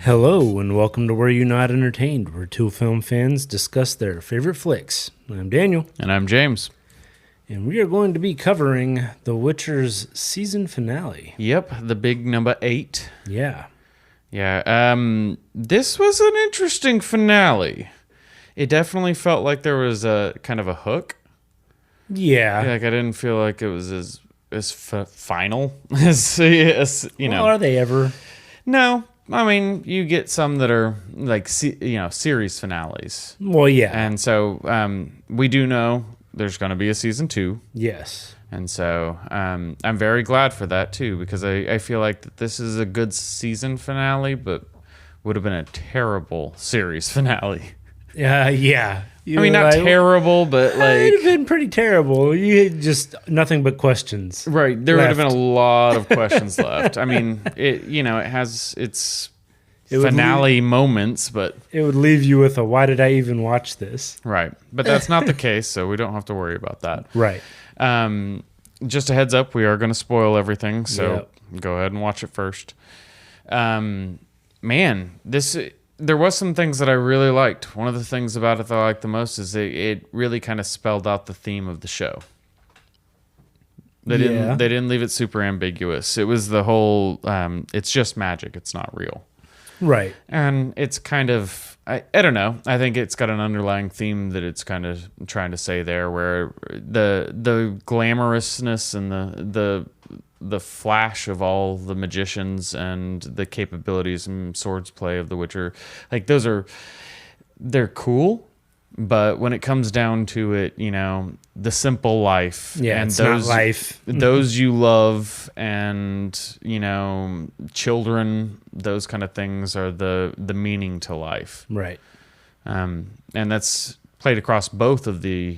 Hello, and welcome to Were You Not Entertained, where two film fans discuss their favorite flicks. I'm Daniel, And I'm James. and we are going to be covering The Witcher's season finale. Yep, the big number 8. Yeah. Yeah, this was an interesting finale. It definitely felt like there was a kind of a hook. Yeah. Like I didn't feel like it was as final as you know. Well, are they ever? No, I mean you get some that are like series finales. Well, yeah. And so we do know there's going to be a season 2. Yes. And so I'm very glad for that, too, because I feel like that this is a good season finale, but would have been a terrible series finale. Yeah. I mean, not terrible, but It would have like... been pretty terrible. You had just nothing but questions. Right, there would have been a lot of questions left. I mean, it has its finale moments, but... It would leave you with a, why did I even watch this? Right, but that's not the case, so we don't have to worry about that. Right. Just a heads up, we are going to spoil everything, so Yep. go ahead and watch it first. Man, there was some things that I really liked. One of the things about it that I liked the most is it really kind of spelled out the theme of the show. They didn't leave it super ambiguous. It was the whole it's just magic, it's not real. Right. And it's kind of, I don't know. I think it's got an underlying theme that it's kind of trying to say there, where the glamorousness and the flash of all the magicians and the capabilities and swords play of The Witcher, like they're cool. But when it comes down to it, the simple life, Yeah, it's not life. those you love, and children, those kind of things are the meaning to life. Right. And that's played across both of the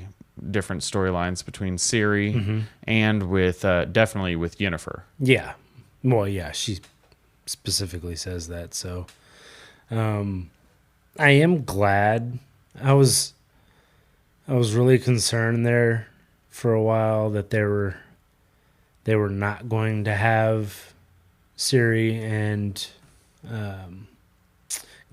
different storylines between Cirie and with definitely with Yennefer. Yeah. Well, yeah, she specifically says that. So I am glad. I was really concerned there for a while that they were not going to have Cirie and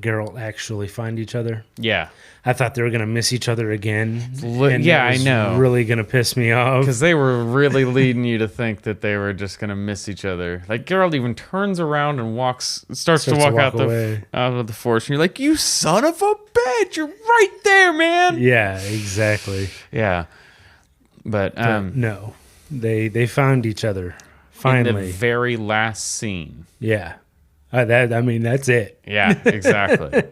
Geralt actually find each other. Yeah. I thought they were going to miss each other again. Yeah, I know. Really going to piss me off. Because they were really leading you to think that they were just going to miss each other. Like, Geralt even turns around and starts to walk out of the forest. And you're like, you son of a bitch! You're right there, man! Yeah, exactly. Yeah. But no. They found each other. Finally. In the very last scene. Yeah. That's it. Yeah, exactly.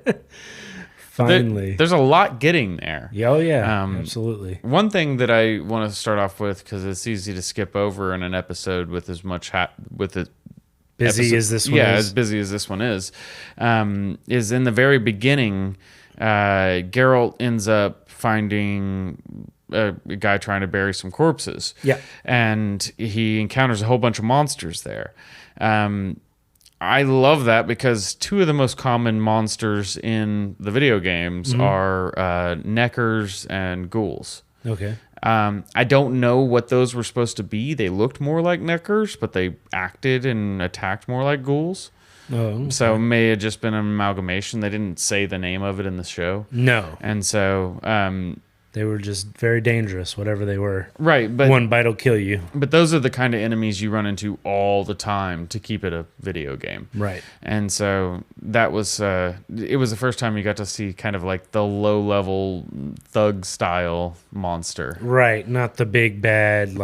Finally. There's a lot getting there. Yeah, oh, yeah, absolutely. One thing that I want to start off with, because it's easy to skip over in an episode with as much busy as this one is. Yeah, as busy as this one is in the very beginning, Geralt ends up finding a guy trying to bury some corpses. Yeah. And he encounters a whole bunch of monsters there. I love that because two of the most common monsters in the video games are neckers and ghouls. Okay. I don't know what those were supposed to be. They looked more like neckers, but they acted and attacked more like ghouls. Oh, okay. So it may have just been an amalgamation. They didn't say the name of it in the show. No. And so... they were just very dangerous, whatever they were. Right, but one bite will kill you. But those are the kind of enemies you run into all the time to keep it a video game. Right. And so that was it was the first time you got to see kind of like the low-level thug style monster. Right, not the big bad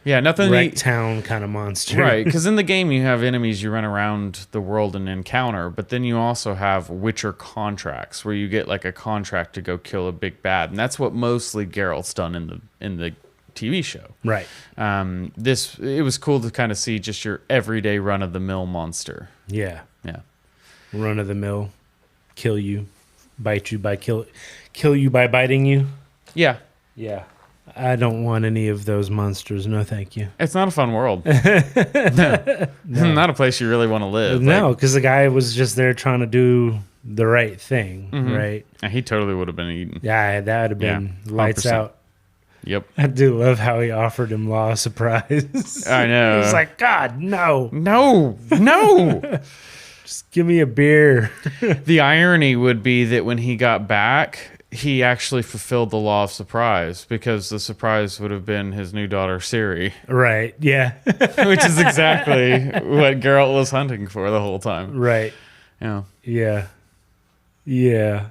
nothing wreck town kind of monster. Right, because in the game you have enemies you run around the world and encounter, but then you also have Witcher contracts where you get like a contract to go kill a big bad, and that's what mostly Geralt's done in the TV show. Right. It was cool to kind of see just your everyday run of the mill monster. Yeah. Yeah. Run of the mill, kill you, bite you by kill you by biting you. Yeah. Yeah. I don't want any of those monsters. No, thank you. It's not a fun world. No. Not a place you really want to live. No, because the guy was just there trying to do the right thing, right? And he totally would have been eaten. Yeah, that would have been lights 100%. out. Yep. I do love how he offered him law surprise. I know. He's like, God, no. No. Just give me a beer. The irony would be that when he got back, he actually fulfilled the law of surprise, because the surprise would have been his new daughter, Cirie. Right. Yeah. Which is exactly what Geralt was hunting for the whole time. Right. Yeah. Yeah. Yeah.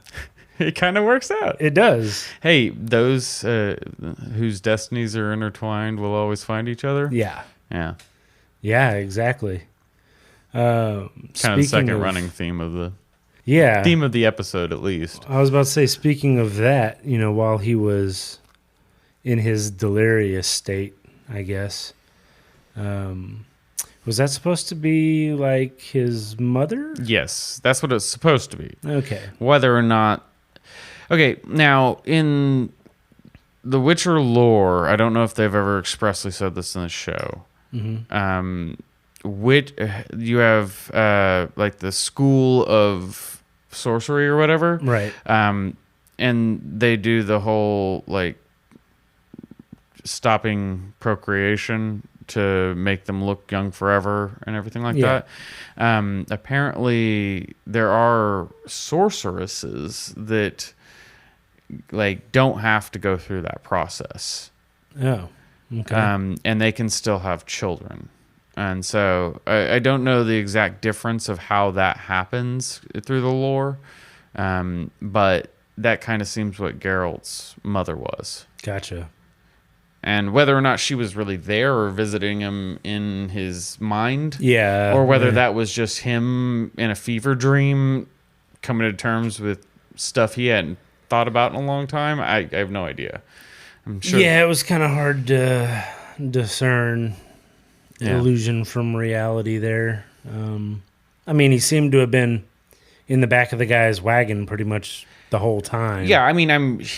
It kind of works out. It does. Hey, those whose destinies are intertwined will always find each other. Yeah. Yeah. Yeah, exactly. Kind of the second running theme of the theme of the episode, at least. I was about to say, speaking of that, while he was in his delirious state, I guess, was that supposed to be like his mother? Yes, that's what it's supposed to be. Okay. Whether or not... Okay, now, in the Witcher lore, I don't know if they've ever expressly said this in the show. Mm-hmm. You have like the school of sorcery or whatever, right? And they do the whole like stopping procreation to make them look young forever and everything like that. Apparently, there are sorceresses that like don't have to go through that process. Oh, okay. And they can still have children. And so I don't know the exact difference of how that happens through the lore, but that kind of seems what Geralt's mother was. Gotcha. And whether or not she was really there or visiting him in his mind, or whether that was just him in a fever dream coming to terms with stuff he hadn't thought about in a long time, I have no idea. I'm sure. Yeah, it was kind of hard to discern illusion from reality there. I mean, he seemed to have been in the back of the guy's wagon pretty much the whole time. Yeah, I mean,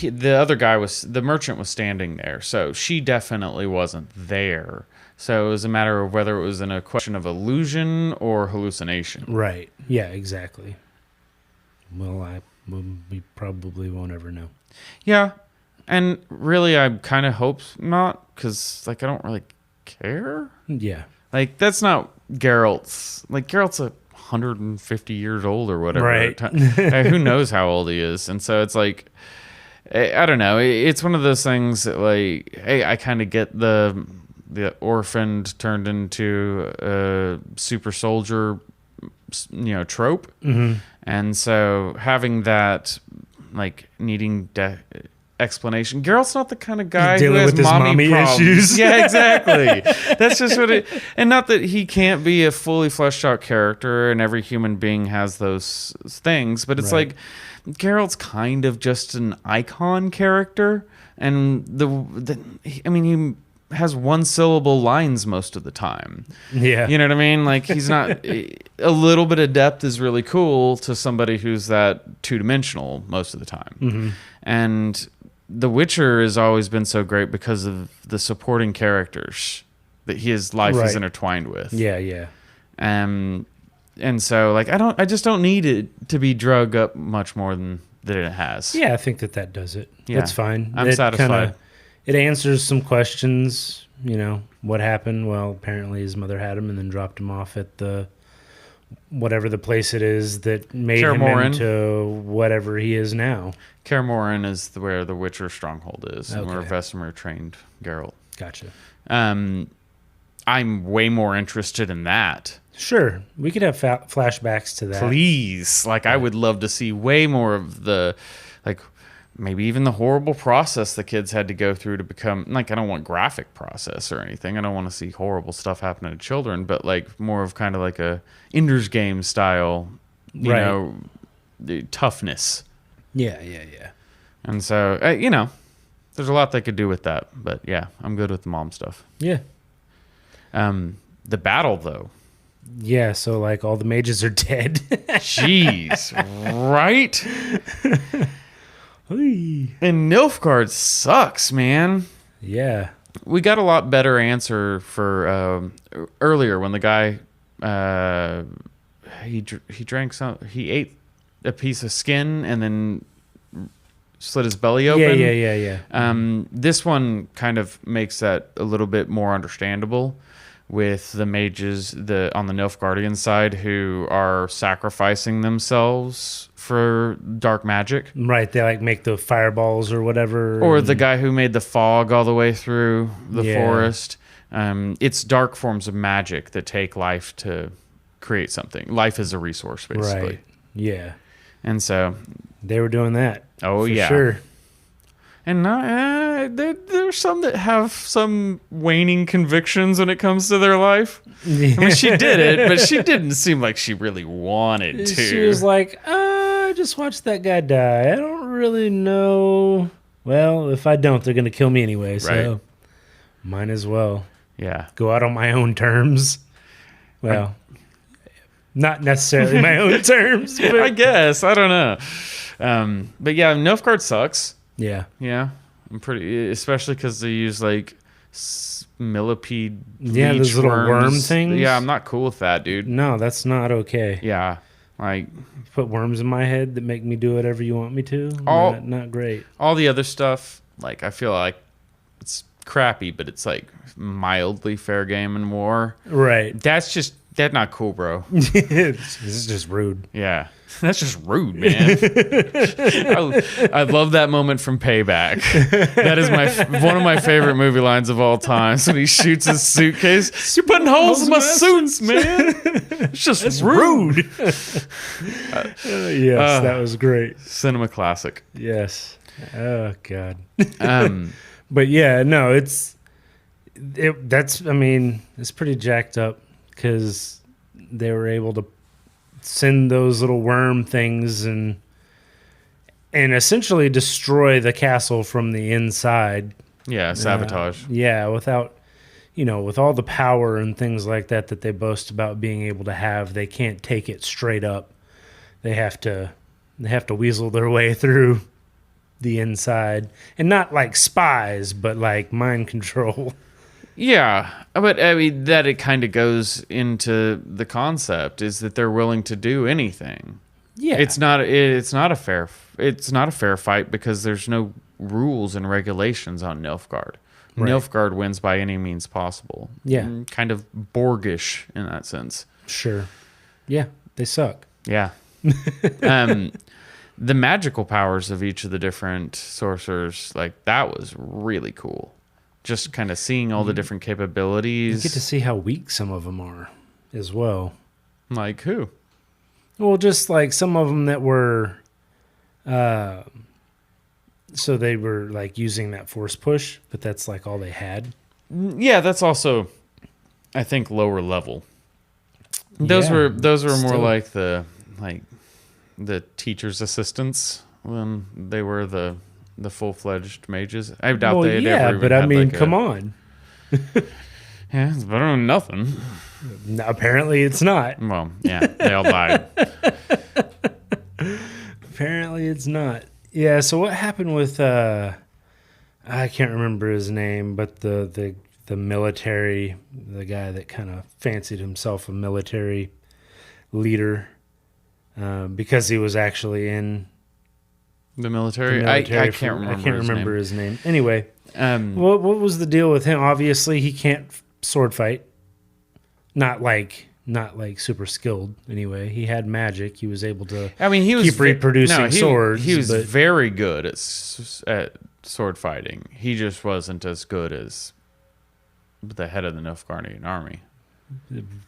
the other guy the merchant was standing there, so she definitely wasn't there. So it was a matter of whether it was in a question of illusion or hallucination. Right. Yeah, exactly. Well, we probably won't ever know. Yeah, and really, I kind of hope not, because like I don't really care. Yeah. Like that's not Geralt's. Like Geralt's 150 years old or whatever. Right. Who knows how old he is? And so it's like, I don't know. It's one of those things that like, hey, I kind of get the orphaned turned into a super soldier, trope. Mm-hmm. And so having that, like needing explanation. Geralt's not the kind of guy who has with his mommy issues. Yeah, exactly. That's just what it... And not that he can't be a fully fleshed out character and every human being has those things, but it's like Geralt's kind of just an icon character, and he has one syllable lines most of the time. Yeah. You know what I mean? Like he's not... A little bit of depth is really cool to somebody who's that two-dimensional most of the time. Mm-hmm. And The Witcher has always been so great because of the supporting characters that his life is intertwined with. Yeah, yeah. And so like I just don't need it to be drug up much more than it has. Yeah, I think that does it. Yeah. That's fine. I'm satisfied. It answers some questions, what happened? Well, apparently his mother had him and then dropped him off at whatever the place it is that made him into whatever he is now. Kaer Morhen is where the Witcher stronghold is, and where Vesemir trained Geralt. Gotcha. I'm way more interested in that. Sure. We could have flashbacks to that. Please. Like, I would love to see way more of the, like, maybe even the horrible process the kids had to go through to become, like, I don't want graphic process or anything. I don't want to see horrible stuff happen to children, but, like, more of kind of like a Ender's Game style, you know, toughness. Yeah, yeah, yeah. And so, there's a lot they could do with that. But, yeah, I'm good with the mom stuff. Yeah. The battle, though. Yeah, so, like, all the mages are dead. Jeez. Right? And Nilfgaard sucks, man. Yeah. We got a lot better answer for earlier when the guy he ate a piece of skin and then slit his belly open. Yeah. This one kind of makes that a little bit more understandable, with the mages on the Nilfgaardian side who are sacrificing themselves for dark magic. Right, they like make the fireballs or whatever. Or the guy who made the fog all the way through the forest. It's dark forms of magic that take life to create something. Life is a resource, basically. Right. Yeah. And so they were doing that. Oh, for yeah. Sure. And there's some that have some waning convictions when it comes to their life. Yeah. I mean, she did it, but she didn't seem like she really wanted to. She was like, I just watched that guy die. I don't really know. Well, if I don't, they're going to kill me anyway. So might as well. Yeah. Go out on my own terms. Well, not necessarily my own terms. But I guess. I don't know. But yeah, Nilfgaard sucks. Yeah. Yeah. I'm pretty, especially because they use like millipede. Yeah, those little worm things. Yeah, I'm not cool with that, dude. No, that's not okay. Yeah. Like, put worms in my head that make me do whatever you want me to. Not great. All the other stuff, like, I feel like it's crappy, but it's like mildly fair game in war. Right. That's not cool, bro. This is just rude. Yeah. That's just rude, man. I love that moment from Payback. That is one of my favorite movie lines of all time. So when he shoots his suitcase, you're putting holes in my suits, man. It's just rude. Yes, that was great. Cinema classic. Yes. Oh God. Um, But yeah, no, it's pretty jacked up because they were able to send those little worm things and essentially destroy the castle from the inside. Yeah, sabotage. Without, with all the power and things like that they boast about being able to have, they can't take it straight up. They have to weasel their way through the inside, and not like spies, but like mind control. Yeah, but I mean that it kind of goes into the concept is that they're willing to do anything. Yeah, it's not a fair fight because there's no rules and regulations on Nilfgaard. Right. Nilfgaard wins by any means possible. Yeah, kind of Borgish in that sense. Sure. Yeah, they suck. Yeah. The magical powers of each of the different sorcerers, like that was really cool. Just kind of seeing all the different capabilities. You get to see how weak some of them are as well. Like who? Well, just like some of them that were, so they were like using that force push, but that's like all they had. Yeah, that's also, I think, lower level. Those were more like the teacher's assistants when they were the full-fledged mages. I doubt they ever even but had I mean, come on. Yeah, it's better than nothing. No, apparently it's not. Well, yeah, they all died. Apparently it's not. Yeah, so what happened with I can't remember his name, but the military, the guy that kind of fancied himself a military leader because he was actually in the military. I can't remember his name. Anyway, what was the deal with him? Obviously, he can't sword fight. Not like super skilled. Anyway, he had magic. He was able to. I mean, he was keep reproducing swords. He was very good at sword fighting. He just wasn't as good as the head of the Nilfgaardian army.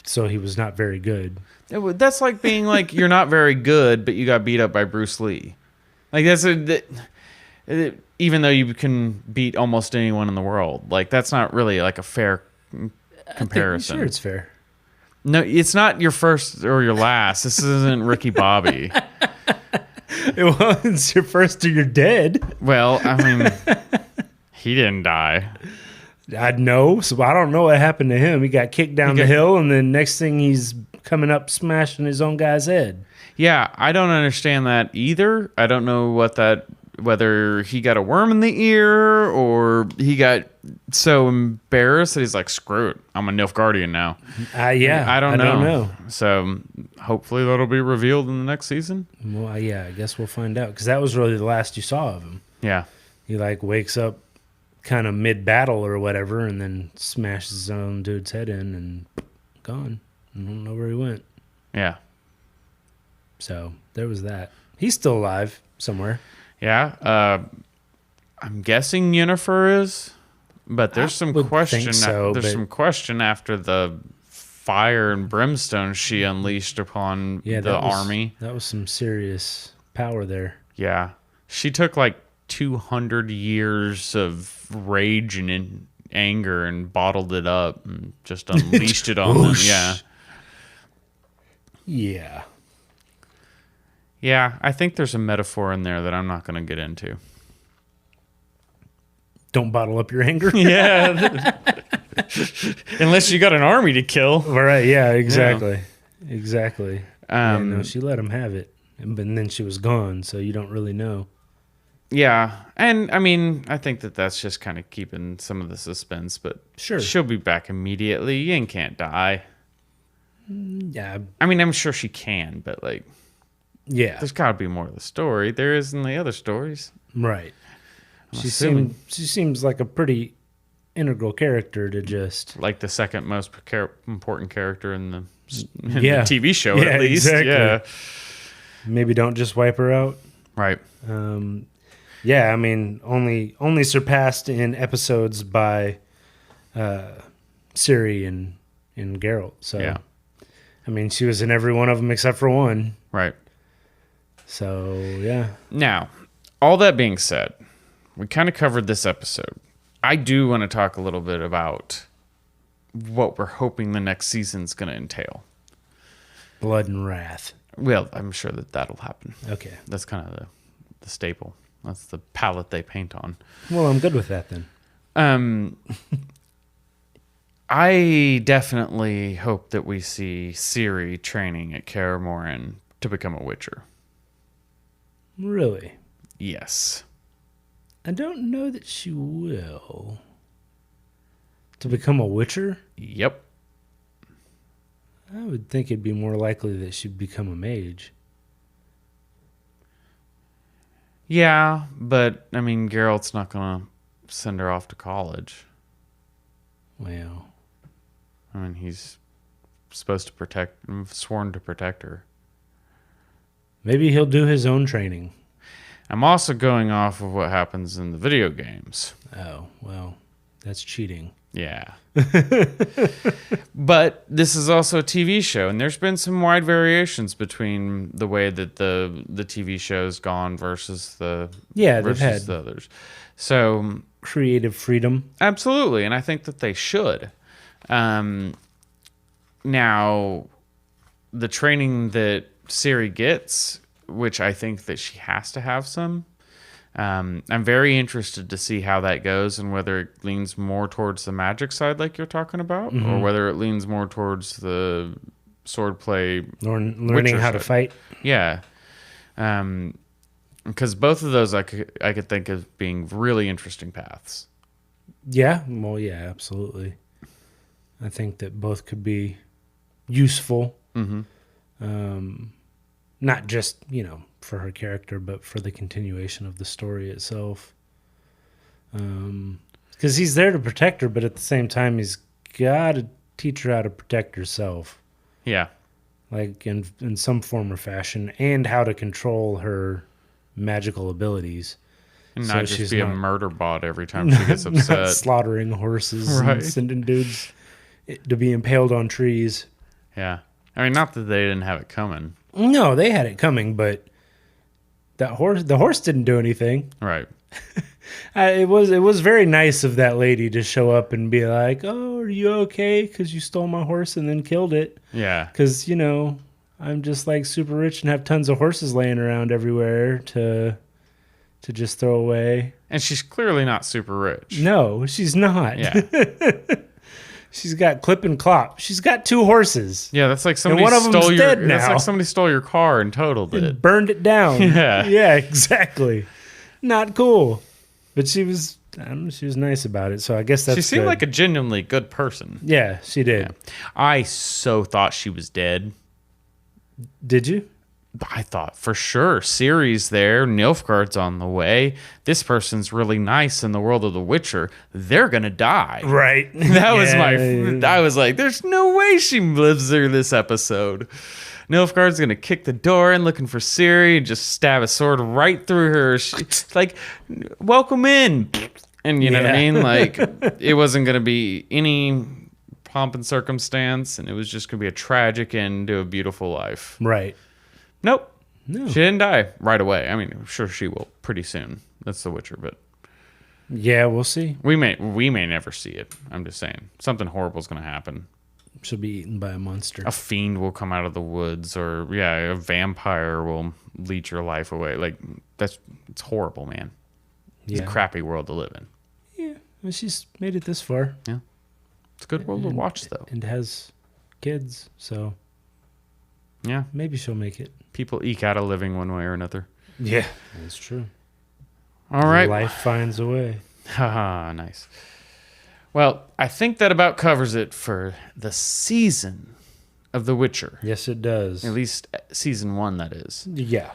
So he was not very good. That's like being like you're not very good, but you got beat up by Bruce Lee. Like even though you can beat almost anyone in the world, like that's not really like a fair comparison. Sure, it's fair. No, it's not your first or your last. This isn't Ricky Bobby. Well, it's your first or you're dead. Well, I mean, he didn't die. I know, so I don't know what happened to him. He got kicked down the hill, and then next thing he's coming up smashing his own guy's head. Yeah, I don't understand that either. I don't know whether he got a worm in the ear or he got so embarrassed that he's like, screw it, I'm a Nilfgaardian now. Yeah, I don't know. So hopefully that'll be revealed in the next season. Well, yeah, I guess we'll find out because that was really the last you saw of him. Yeah. He like wakes up kind of mid-battle or whatever, and then smashes his own dude's head in and gone. I don't know where he went. Yeah. So there was that. He's still alive somewhere. Yeah. I'm guessing Yennefer is, but there's some question. There's some question after the fire and brimstone she unleashed upon the army. That was some serious power there. Yeah. She took like 200 years of rage and anger and bottled it up and just unleashed it on them. Yeah. Yeah. Yeah, I think there's a metaphor in there that I'm not going to get into. Don't bottle up your anger. Yeah. Unless you got an army to kill. All right. Yeah, exactly. Yeah. Exactly. No, she let him have it. But then she was gone, so you don't really know. Yeah. And, I mean, I think that's just kind of keeping some of the suspense. But sure, she'll be back immediately. Yin can't die. Yeah. I mean, I'm sure she can, but, like... Yeah. There's got to be more to the story. There is in the other stories. Right. She seems like a pretty integral character to just... Like the second most important character in the the TV show, at least. Exactly. Yeah. Maybe don't just wipe her out. Right. Yeah, I mean, only surpassed in episodes by Cirie and Geralt. So, yeah. I mean, she was in every one of them except for one. Right. So, yeah. Now, all that being said, we kind of covered this episode. I do want to talk a little bit about what we're hoping the next season's going to entail. Blood and wrath. Well, I'm sure that'll happen. Okay. That's kind of the staple. That's the palette they paint on. Well, I'm good with that then. I definitely hope that we see Cirie training at Kaer Morhen to become a Witcher. Really? Yes. I don't know that she will. To become a Witcher? Yep. I would think it'd be more likely that she'd become a mage. Yeah, but, I mean, Geralt's not going to send her off to college. Well. I mean, he's supposed to sworn to protect her. Maybe he'll do his own training. I'm also going off of what happens in the video games. Oh, well, that's cheating. Yeah. But this is also a TV show, and there's been some wide variations between the way that the TV show's gone versus the others. So creative freedom. Absolutely, and I think that they should. Now, the training that Cirie gets, which I think that she has to have some. I'm very interested to see how that goes and whether it leans more towards the magic side like you're talking about, mm-hmm. or whether it leans more towards the swordplay. Learning how to fight. Yeah. Because both of those I could think of being really interesting paths. Yeah. Well, yeah, absolutely. I think that both could be useful. Mm-hmm. Not just, for her character, but for the continuation of the story itself. Because he's there to protect her, but at the same time, he's got to teach her how to protect herself. Yeah. Like in some form or fashion, and how to control her magical abilities. And not just be a murder bot every time she gets upset. Not slaughtering horses and sending dudes to be impaled on trees. Yeah. I mean, not that they didn't have it coming. No, they had it coming, but the horse didn't do anything. Right. It was very nice of that lady to show up and be like, "Oh, are you okay? Because you stole my horse and then killed it." Yeah. Because I'm just like super rich and have tons of horses laying around everywhere to just throw away. And she's clearly not super rich. No, she's not. Yeah. She's got Clip and Clop. She's got 2 horses. Yeah, that's like somebody That's like somebody stole your car and totaled it. Burned it down. Yeah. Yeah, exactly. Not cool. But she was nice about it. So I guess that's She seemed good. like a genuinely good person. Yeah, she did. Yeah. I so thought she was dead. Did you? I thought for sure Cirie's there, Nilfgaard's on the way. This person's really nice in the world of The Witcher. They're gonna die. Right. That was I was like, there's no way she lives through this episode. Nilfgaard's gonna kick the door in looking for Cirie and just stab a sword right through her. She's like, welcome in. And you know what I mean? Like, it wasn't gonna be any pomp and circumstance, and it was just gonna be a tragic end to a beautiful life. Right. Nope. No. She didn't die right away. I mean, I'm sure she will pretty soon. That's The Witcher, but Yeah, we'll see. we may never see it. I'm just saying. Something horrible is going to happen. She'll be eaten by a monster. A fiend will come out of the woods, or a vampire will leech your life away. Like, it's horrible, man. It's a crappy world to live in. Yeah, well, she's made it this far. Yeah. It's a good world to watch, though. And has kids, so Yeah. maybe she'll make it. People eke out a living one way or another. Yeah, that's true. All right. Life finds a way. Haha, nice. Well, I think that about covers it for the season of The Witcher. Yes, it does. At least season 1, that is. Yeah.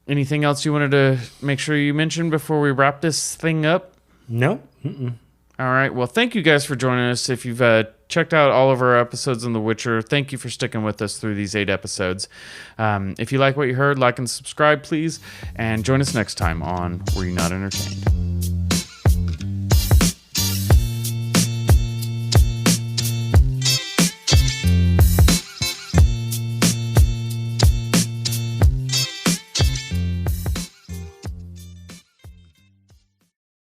Anything else you wanted to make sure you mentioned before we wrap this thing up? No. Mm-mm. All right. Well, thank you guys for joining us. If you've checked out all of our episodes on The Witcher, thank you for sticking with us through these 8 episodes. If you like what you heard, like and subscribe, please. And join us next time on Were You Not Entertained?